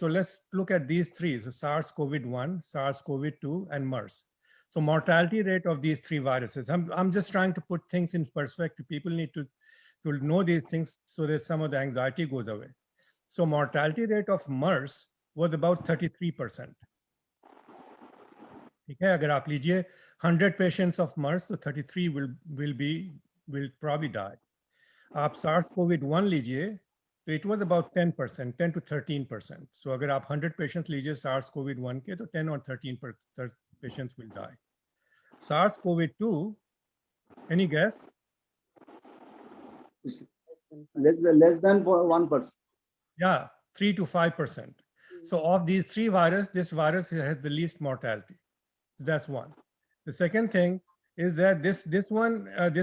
So let's look at these three. So SARS-CoV-1, SARS-CoV-2, and MERS. So mortality rate of these three viruses. I'm just trying to put things in perspective. People need to know these things so that some of the anxiety goes away. So mortality rate of MERS was about 33%. ठीक है, अगर आप लीजिए 100 patients of MERS, तो 33 will probably die. आप SARS-CoV-1 लीजिए, तो it was about 10%, 10 to 13%. So अगर आप 100 patients लीजिए SARS-CoV-1 के, तो 10 or 13 patients will die. SARS-CoV-2, any guess? Less than 1%. Yeah, 3 to 5%. So of these three viruses, this virus has the least mortality. So that's one. The second thing is that this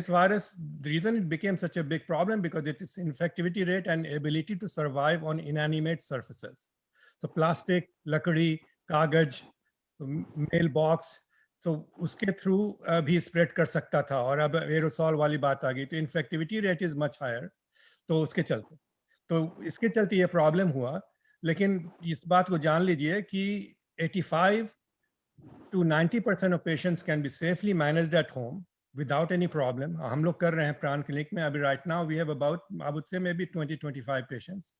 virus, the reason it became such a big problem because its infectivity rate and ability to survive on inanimate surfaces. So plastic, lakadi, kagaj, mailbox, so उसके through भी spread कर सकता था और अब aerosol वाली बात आ गई तो infectivity rate is much higher. तो उसके चलते तो इसके चलते ये प्रॉब्लम हुआ लेकिन इस बात को जान लीजिए कि 85 to 90% of patients can be safely managed at home without any problem. हम लोग कर रहे हैं प्राण क्लिनिक में अभी right now we have about I would say maybe 20-25 patients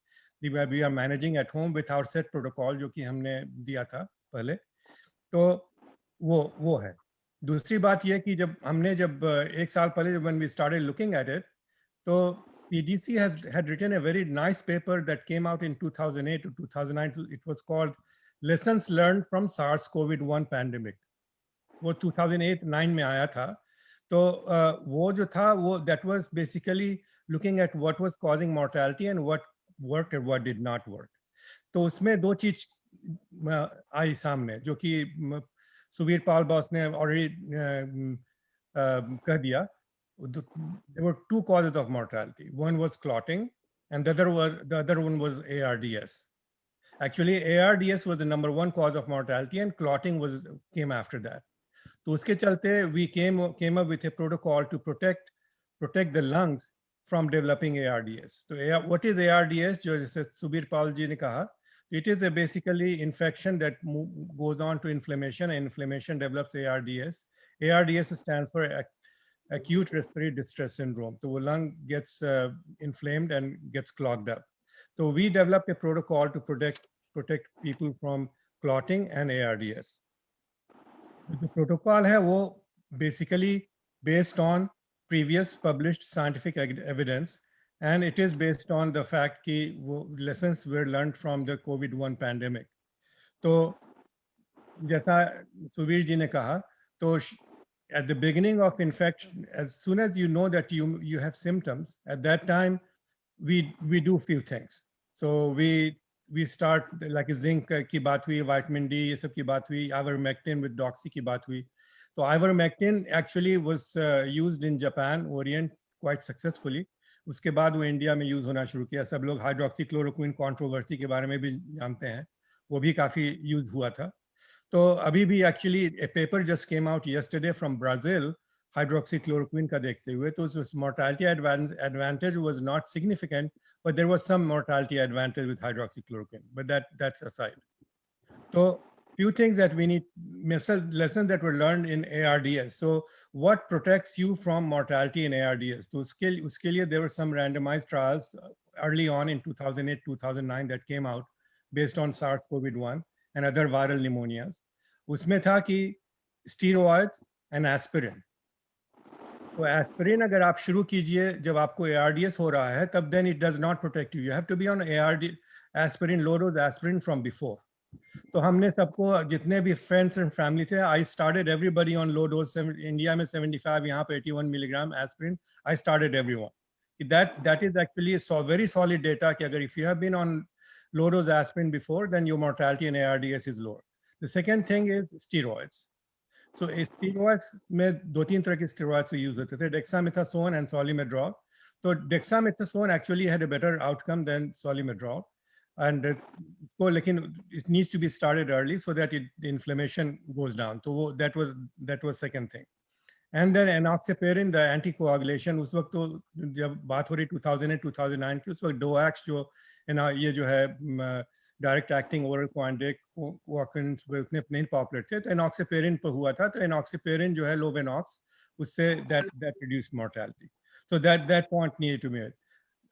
we are managing at home with our set protocol जो कि हमने दिया था पहले तो वो है दूसरी बात ये कि जब एक साल पहले when we started looking at it so CDC had written a very nice paper that came out in 2008 to 2009. It was called Lessons Learned from SARS-CoV-1 Pandemic. वो 2008-9 में आया था. तो वो जो था वो that was basically looking at what was causing mortality and what worked and what did not work. तो उसमें दो चीज आई सामने जो कि सुवीर पाल बॉस ने already कह दिया. There were two causes of mortality. One was clotting, and the other one was ARDS. Actually, ARDS was the number one cause of mortality, and clotting came after that. So uske chalte we came up with a protocol to protect the lungs from developing ARDS. So what is ARDS? जो जैसे सुबीर पाल जी ने कहा, it is a basically infection that goes on to inflammation, and inflammation develops ARDS. ARDS stands for acute respiratory distress syndrome. So the lung gets inflamed and gets clogged up. So we developed a protocol to protect people from clotting and ARDS. The protocol है वो basically based on previous published scientific evidence, and it is based on the fact कि वो lessons were learned from the COVID-1 pandemic. तो जैसा सुवीर जी ने कहा तो at the beginning of infection, as soon as you know that you have symptoms, at that time we do few things. So we start like zinc की बात हुई, vitamin D ये सब की बात हुई, ivermectin with doxy की बात हुई. So ivermectin actually was used in Japan, Orient quite successfully. उसके बाद वो इंडिया में यूज होना शुरू किया. सब लोग हाइड्रोक्सीक्लोरोक्विन कंट्रोवर्सी के बारे में भी जानते हैं, वो भी काफी यूज हुआ था. तो अभी भी actually a paper just came out yesterday from Brazil hydroxychloroquine का देखते हुए तो mortality advantage was not significant, but there was some mortality advantage with hydroxychloroquine, but that's aside. So few things that we need, lessons that were learned in ARDS. So what protects you from mortality in ARDS? So उसके लिए there were some randomized trials early on in 2008-2009 that came out based on SARS-CoV-1 and other viral pneumonias. उसमें था कि steroids and aspirin. तो aspirin अगर आप शुरू कीजिए जब आपको ARDS हो रहा है तब then it does not protect you. You have to be on aspirin, low dose aspirin from before. तो हमने सबको जितने भी friends and family थे, I started everybody on low dose. India में 75, यहाँ पे 81 milligram aspirin. I started everyone. That is actually a very solid data कि अगर if you have been on low dose aspirin before, then your mortality in ARDS is lower. The second thing is steroids. So steroids में दो तीन तरह के steroids use होते थे, dexamethasone and solimedrol. So dexamethasone actually had a better outcome than solimedrol, and लेकिन it needs to be started early so that the inflammation goes down. So that was second thing. And then enoxaparin, the anticoagulation, उस वक्त तो जब बात हो रही 2008-2009 की उस वक्त DOAX जो ये जो है डायरेक्ट एक्टिंग ओरल क्वांडिक उतने नहीं पॉपुलर थे, तो एनॉक्सिपेरिन पर हुआ था। तो एनॉक्सिपेरिन जो है लोवेनॉक्स, उससे that reduce mortality. So that point need to made.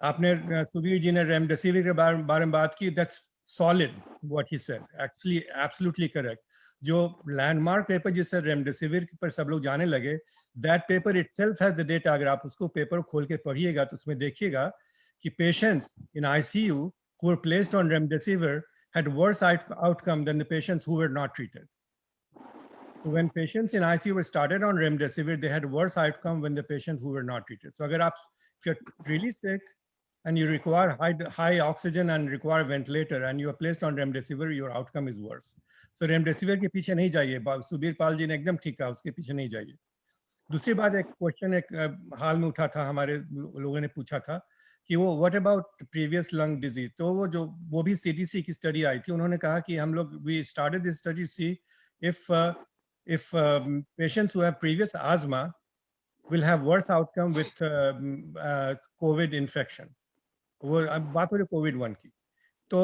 आपने सुबीर जी ने रेमडेसिविर के बारे में बात की, that's solid what he said, actually absolutely correct. जो लैंडमार्क पेपर जिससे रेमडेसिविर पर सब लोग जाने लगे, that paper itself has the data. अगर आप उसको पेपर खोल के पढ़िएगा तो उसमें देखिएगा कि patients in ICU who were placed on remdesivir had worse outcome than the patients who were not treated. So when patients in ICU were started on remdesivir, they had worse outcome when the patients who were not treated. So if you're really sick and you require high oxygen and require ventilator and you are placed on remdesivir, your outcome is worse. So remdesivir के पीछे नहीं जाइए, सुबीर पाल जी ने एकदम ठीक कहा, उसके पीछे नहीं जाइए। दूसरी बात, एक क्वेश्चन एक हाल में उठा था, हमारे लोगों ने पूछा था कि वो what about previous lung disease. तो वो भी सीडीसी की स्टडी आई थी, उन्होंने कहा कि हम लोग we started this study see if patients who have previous asthma will have worse outcome with COVID infection. वो अब बात हो रही COVID-1 की। तो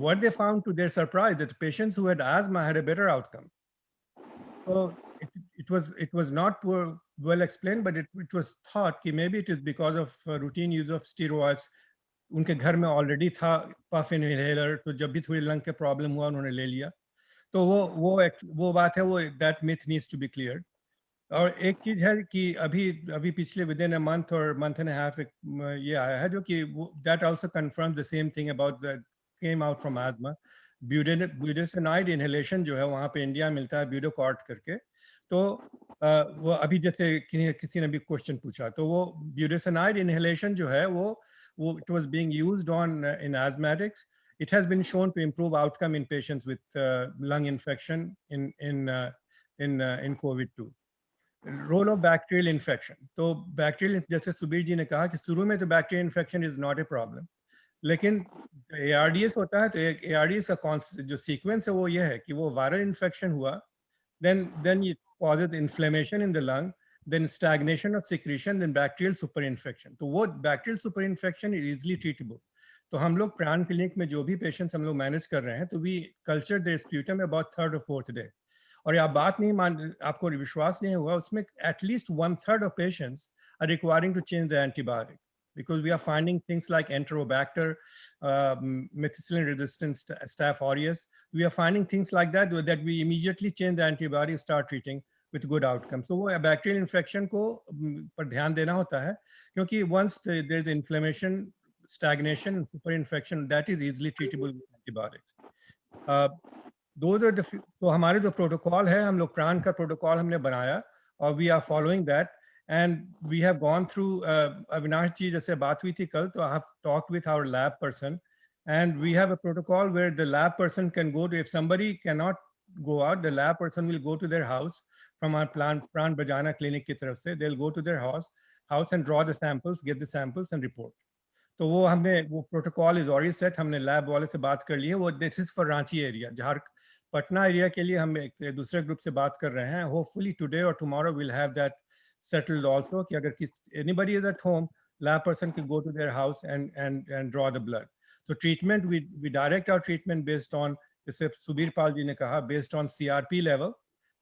what they found to their surprise that patients who had asthma had a better outcome. So it was not well explained, but it was thought कि maybe it is because of routine use of steroids. उनके घर में already था puff inhaler, तो जब भी थोड़ी lung के प्रॉब्लम हुआ उन्होंने ले लिया। तो वो बात है, वो that myth needs to be clear. और एक चीज है कि अभी पिछले विद इन अ मंथ और मंथ एंड हाफ ये आया है जो कि that also confirm the same thing about the came out from asthma. Budesonide inhalation जो है वहाँ पे इंडिया मिलता है ब्यूडोकॉर्ट करके। तो वो अभी जैसे किसी ने भी क्वेश्चन पूछा, तो वो ब्यूडेसिनाइड इनहेलेशन जो है वो it was being used on in asthmatics. It has been shown to improve outcome in patients with lung infection in COVID-2. Role of bacterial infection. तो bacterial, जैसे सुबीर जी ने कहा कि शुरू में तो bacterial infection is not a problem, लेकिन ARDS होता है तो एक ARDS का जो सीक्वेंस है वो ये है कि वो वायरल इन्फेक्शन हुआ, then it causes inflammation in the lung, then stagnation of secretion, then bacterial superinfection. तो वो bacterial superinfection is easily treatable. तो हम लोग प्राण क्लिनिक में जो भी पेशेंट्स हम लोग मैनेज कर रहे हैं, तो we culture their sputum about third और फोर्थ डे। और आप बात नहीं आपको विश्वास नहीं होगा, उसमें at least 1/3 of patients are requiring to change the antibiotic because we are finding things like Enterobacter, methicillin-resistant Staph aureus. We are finding things like that we immediately change the antibiotic, start treating with good outcome. So वो bacterial infection को पर ध्यान देना होता है, क्योंकि once there is inflammation, stagnation, superinfection, that is easily treatable with antibiotics. तो हमारे जो प्रोटोकॉल है, हम लोग प्राण का प्रोटोकॉल हमने बनाया और we are following that and we have gone through. Avinash ji जैसे बात हुई थी कल, तो I have talked with our lab person and we have a protocol where the lab person can go to, if somebody can not go out, the lab person will go to their house from our Pran Bajana clinic की तरफ से, they'll go to their house and draw the samples, get the samples and report. तो वो हमने वो protocol is already set, हमने lab वाले से बात कर ली है। वो this is for Ranchi area. Patna area के लिए हम एक दूसरे ग्रुप से बात कर रहे हैं। होपफुली टुडे और tomorrow will have that settled also कि अगर anybody is at home, lab person can go to their house and draw the blood. So treatment, we direct our treatment based on, जैसे सुबीर पाल जी ने कहा, based on CRP level,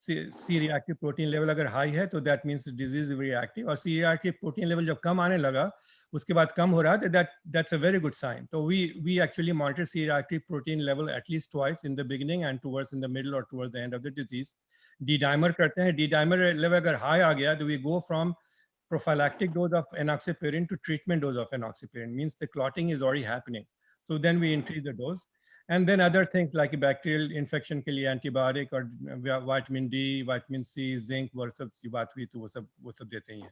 C reactive protein level अगर high है तो that means the disease is reactive, और C reactive protein level जब कम आने लगा, उसके बाद कम हो रहा है, तो that's a very good sign. So we actually monitor C reactive protein level at least twice, in the beginning and towards in the middle or towards the end of the disease. D-dimer करते हैं, D-dimer level अगर high आ गया तो we go from prophylactic dose of enoxaparin to treatment dose of enoxaparin, means the clotting is already happening. So then we increase the dose. And then other things like bacterial infection के लिए antibiotic और vitamin D, vitamin C, zinc, वो सब बात हुई तो वो सब देते ही हैं।